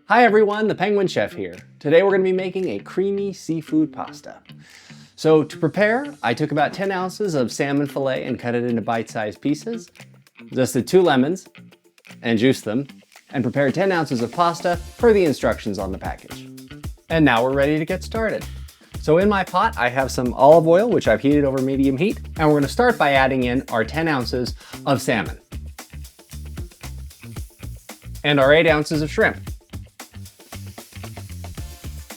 Hi everyone, the Penguin Chef here. Today we're going to be making a creamy seafood pasta. So to prepare, I took about 10 ounces of salmon fillet and cut it into bite-sized pieces, zested 2 lemons and juiced them, and prepared 10 ounces of pasta per the instructions on the package. And now we're ready to get started. So in my pot, I have some olive oil, which I've heated over medium heat, and we're going to start by adding in our 10 ounces of salmon and our 8 ounces of shrimp.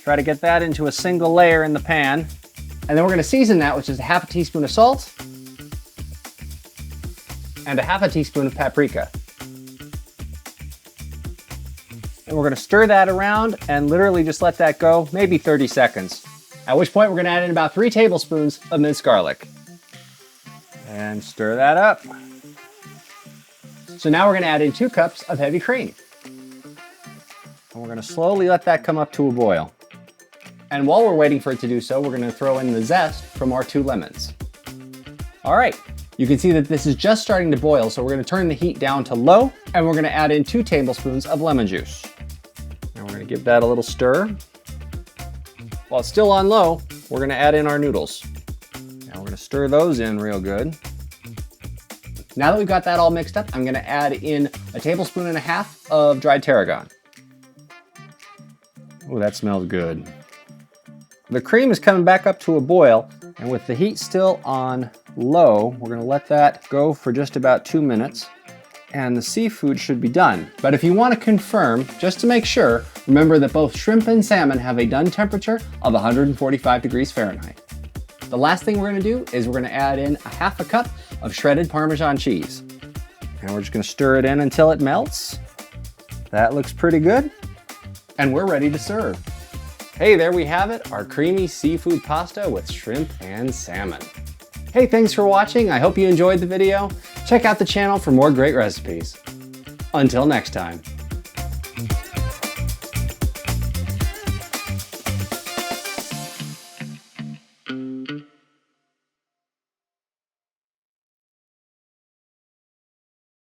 Try to get that into a single layer in the pan. And then we're going to season that with just a half a teaspoon of salt and a half a teaspoon of paprika. And we're going to stir that around and literally just let that go, maybe 30 seconds. At which point we're going to add in about 3 tablespoons of minced garlic. And stir that up. So now we're going to add in 2 cups of heavy cream. And we're going to slowly let that come up to a boil. And while we're waiting for it to do so, we're going to throw in the zest from our 2 lemons. All right, you can see that this is just starting to boil, so we're going to turn the heat down to low, and we're going to add in 2 tablespoons of lemon juice. And we're going to give that a little stir. While it's still on low, we're going to add in our noodles. Now we're going to stir those in real good. Now that we've got that all mixed up, I'm going to add in a tablespoon and a half of dried tarragon. Oh, that smells good. The cream is coming back up to a boil, and with the heat still on low, we're going to let that go for just about 2 minutes, and the seafood should be done. But if you want to confirm, just to make sure, remember that both shrimp and salmon have a done temperature of 145 degrees Fahrenheit. The last thing we're going to do is we're going to add in a half a cup of shredded Parmesan cheese. And we're just going to stir it in until it melts. That looks pretty good. And we're ready to serve. Hey, there we have it, our creamy seafood pasta with shrimp and salmon. Hey, thanks for watching. I hope you enjoyed the video. Check out the channel for more great recipes. Until next time.